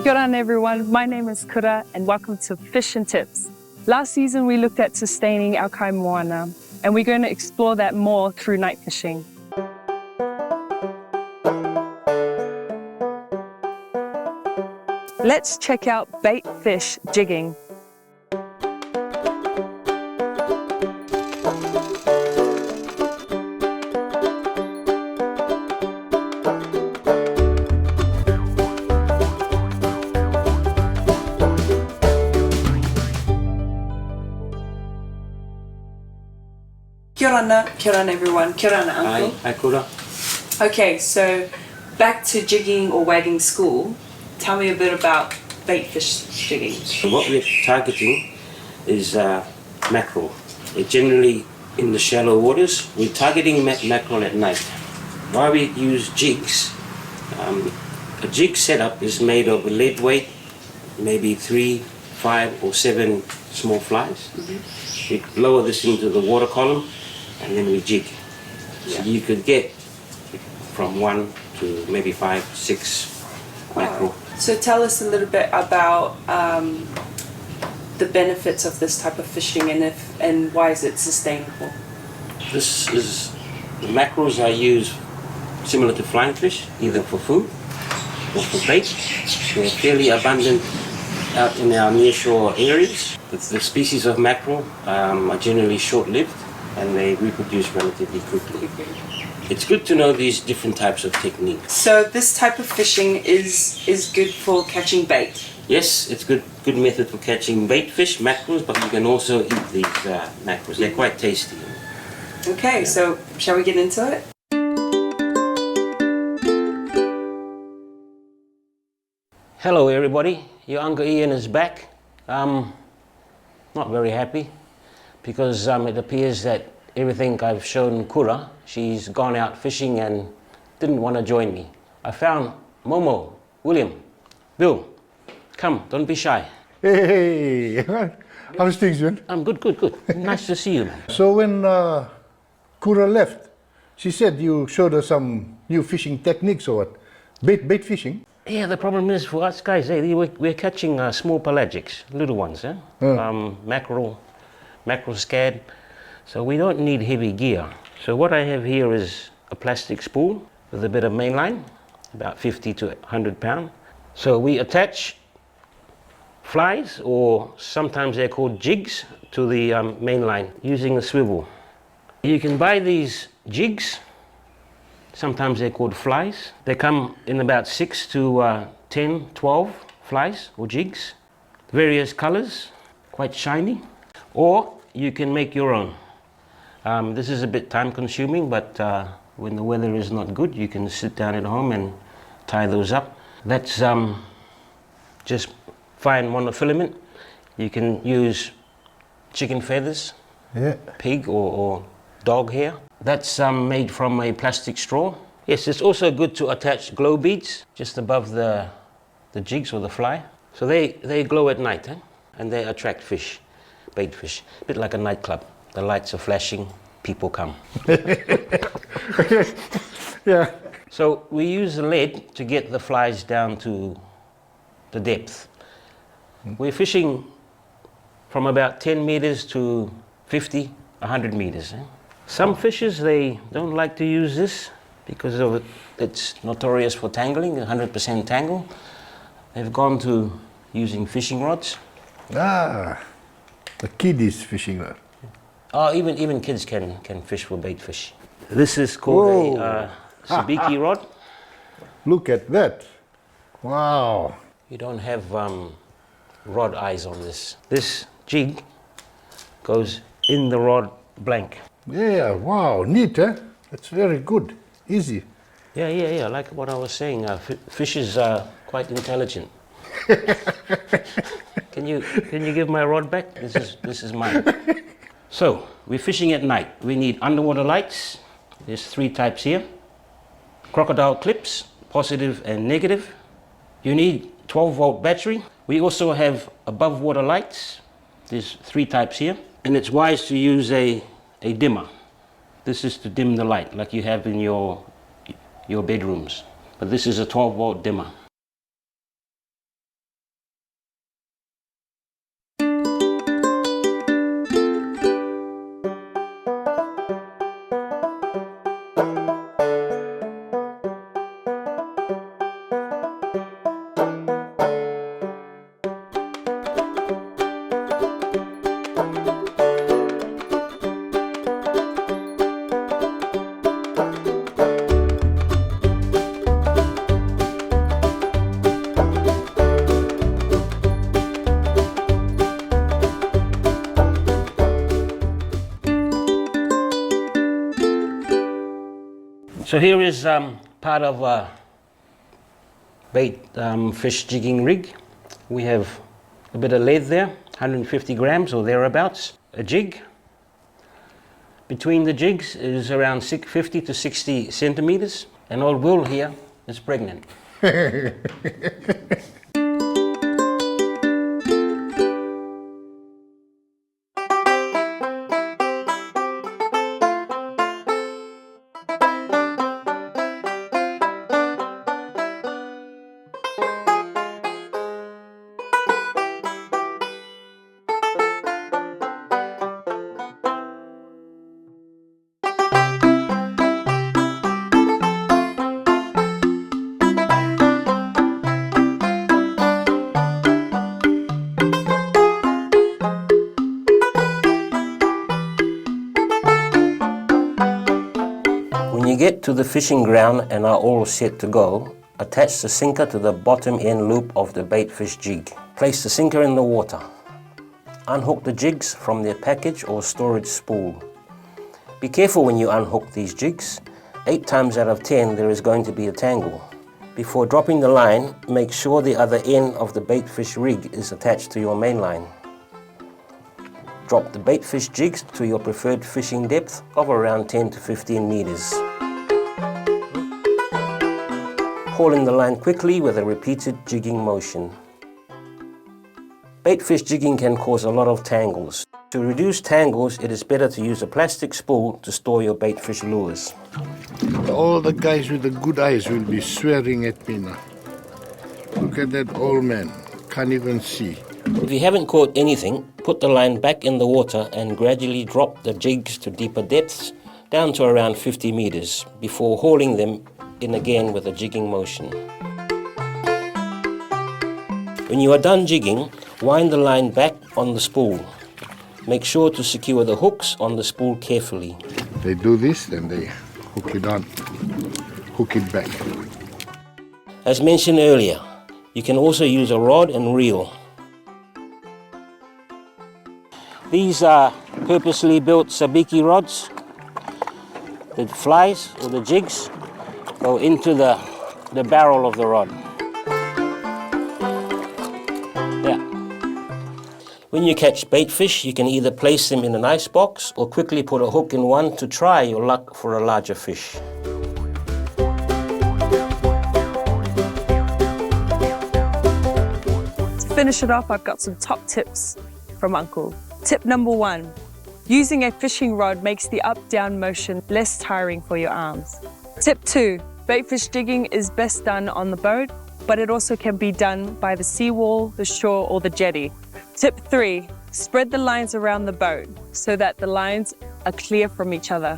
Kia ora everyone, my name is Kura and welcome to Fish and Tips. Last season we looked at sustaining our kai moana and we're going to explore that more through night fishing. Let's check out Baitfish jigging. Kia ora everyone, kia ora uncle. Hi, Kura. Okay, so back to jigging or wagging school. Tell me a bit about baitfish jigging. So what we're targeting is mackerel. They're generally in the shallow waters. We're targeting mackerel at night. Why we use jigs? A jig setup is made of a lead weight, maybe 3, 5 or 7 small flies. We lower this into the water column and then we jig. So you could get from 1 to maybe 5, 6 mackerel. So tell us a little bit about the benefits of this type of fishing and why is it sustainable? The mackerels are used similar to flying fish, either for food or for bait. They're fairly abundant out in our nearshore areas. But the species of mackerel are generally short-lived and they reproduce relatively quickly. It's good to know these different types of techniques. So this type of fishing is good for catching bait? Yes, it's good method for catching bait fish, mackerels, but you can also eat these mackerels. They're quite tasty. Okay, so shall we get into it? Hello everybody, your Uncle Ian is back. Not very happy because it appears that everything I've shown Kura, she's gone out fishing and didn't want to join me. I found Momo, William, Bill, come, don't be shy. Hey, how's things, man? I'm good. Nice to see you, man. So when Kura left, she said you showed her some new fishing techniques or what? Bait fishing? Yeah, the problem is for us guys, we're catching small pelagics, little ones, mackerel, scad. So we don't need heavy gear. So what I have here is a plastic spool with a bit of mainline, about 50 to 100 pound. So we attach flies, or sometimes they're called jigs, to the mainline using a swivel. You can buy these jigs. Sometimes they're called flies. They come in about 6 to 10, 12 flies or jigs, various colors, quite shiny, or you can make your own. This is a bit time consuming, but when the weather is not good, you can sit down at home and tie those up. That's just fine monofilament. You can use chicken feathers, pig or dog hair. That's made from a plastic straw. Yes, it's also good to attach glow beads just above the jigs or the fly. So they glow at night, and they attract fish, bait fish. A bit like a nightclub. The lights are flashing, people come. Yeah. So we use the lead to get the flies down to the depth. We're fishing from about 10 meters to 50, 100 meters. Some fishers, they don't like to use this because of it's notorious for tangling, 100% tangle. They've gone to using fishing rods. Ah, the kiddies fishing rod. Oh, even kids can fish for bait fish. This is called a Sabiki rod. Look at that. Wow. You don't have rod eyes on this. This jig goes in the rod blank. Yeah, wow, neat, eh? That's very good, easy. Yeah, like what I was saying, fishes are quite intelligent. Can you give my rod back? This is mine. So, we're fishing at night. We need underwater lights. There's 3 types here. Crocodile clips, positive and negative. You need 12-volt battery. We also have above water lights. There's 3 types here. And it's wise to use a dimmer. This is to dim the light like you have in your bedrooms. But this is a 12-volt dimmer. So here is part of a bait fish jigging rig. We have a bit of lead there, 150 grams or thereabouts, a jig. Between the jigs is around 50 to 60 centimeters, and old Will here is pregnant. When you get to the fishing ground and are all set to go, attach the sinker to the bottom end loop of the baitfish jig. Place the sinker in the water. Unhook the jigs from their package or storage spool. Be careful when you unhook these jigs. 8 times out of 10 there is going to be a tangle. Before dropping the line, make sure the other end of the baitfish rig is attached to your main line. Drop the baitfish jigs to your preferred fishing depth of around 10 to 15 meters. Haul in the line quickly with a repeated jigging motion. Baitfish jigging can cause a lot of tangles. To reduce tangles, it is better to use a plastic spool to store your baitfish lures. All the guys with the good eyes will be swearing at me now. Look at that old man, can't even see. If you haven't caught anything, put the line back in the water and gradually drop the jigs to deeper depths, down to around 50 meters, before hauling them in again with a jigging motion. When you are done jigging, wind the line back on the spool. Make sure to secure the hooks on the spool carefully. They do this, then they hook it on, hook it back. As mentioned earlier, you can also use a rod and reel. These are purposely built Sabiki rods. The flies or the jigs go into the barrel of the rod. Yeah. When you catch baitfish, you can either place them in an ice box or quickly put a hook in one to try your luck for a larger fish. To finish it off, I've got some top tips from Uncle. Tip number 1, using a fishing rod makes the up-down motion less tiring for your arms. Tip 2, baitfish jigging is best done on the boat, but it also can be done by the seawall, the shore, or the jetty. Tip 3, spread the lines around the boat so that the lines are clear from each other.